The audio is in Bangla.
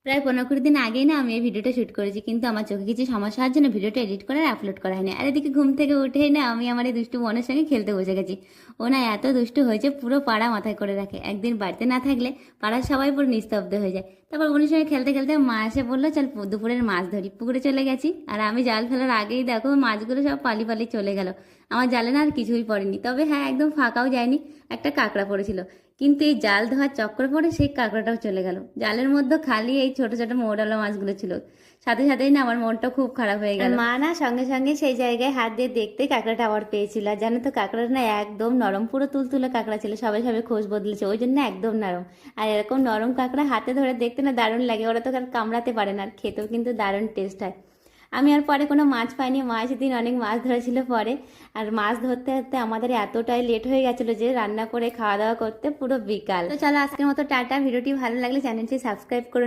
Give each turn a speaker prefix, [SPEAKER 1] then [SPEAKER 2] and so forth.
[SPEAKER 1] প্রায় 15-20 দিন আগেই না আমি এই ভিডিওটা শ্যুট করেছি, কিন্তু আমার চোখে কিছু সমস্যা হওয়ার জন্য ভিডিওটা এডিট করে আর আপলোড করা হয়নি। আর এদিকে ঘুম থেকে উঠেই না আমি আমার এই দুষ্টু বোনের সঙ্গে খেলতে বসে গেছি। ও না এত দুষ্টু হয়েছে, পুরো পাড়া মাথায় করে রাখে। একদিন বাড়িতে না থাকলে পাড়ার সবাই পুরো নিস্তব্ধ হয়ে যায়। তারপর বোনের সঙ্গে খেলতে খেলতে মা এসে বললো চল দুপুরের মাছ ধরি। পুকুরে চলে গেছি, আর আমি জাল ফেলার আগেই দেখো মাছগুলো সব পালি পালি চলে গেল। আমার জালে না আর কিছুই পড়েনি, তবে হ্যাঁ একদম ফাঁকাও যায়নি, একটা কাঁকড়া পড়েছিল। কিন্তু এই জাল ধোয়ার চক্কর পরে সেই কাঁকড়াটাও চলে গেল। জালের মধ্যে খালি এই ছোট ছোট মৌরালা মাছগুলো ছিল। সাথে সাথেই না আমার মনটা খুব খারাপ হয়ে গেল। মা না সঙ্গে সঙ্গে সেই জায়গায় হাত দিয়ে দেখতে কাঁকড়াটা আবার পেয়েছিল। আর জানো তো কাঁকড়াটা না একদম নরম, পুরো তুলতুলে কাঁকড়া ছিল। সবাই সবাই খোঁজ বদলেছে, ওই জন্য একদম নরম। আর এরকম নরম কাঁকড়া হাতে ধরে দেখতে না দারুণ লাগে। ওরা তো আর কামড়াতে পারে না, আর খেতেও কিন্তু দারুণ টেস্ট হয়। আমি আর পরে কোনো মাছ পাইনি। মা সেদিন অনেক মাছ ধরেছিল পরে। আর মাছ ধরতে ধরতে আমাদের এতটাই লেট হয়ে গেছিলো যে রান্না করে খাওয়া দাওয়া করতে পুরো বিকাল। তো চলো আজকের মতো টাটা। ভিডিওটি ভালো লাগলে চ্যানেলটি সাবস্ক্রাইব করুন।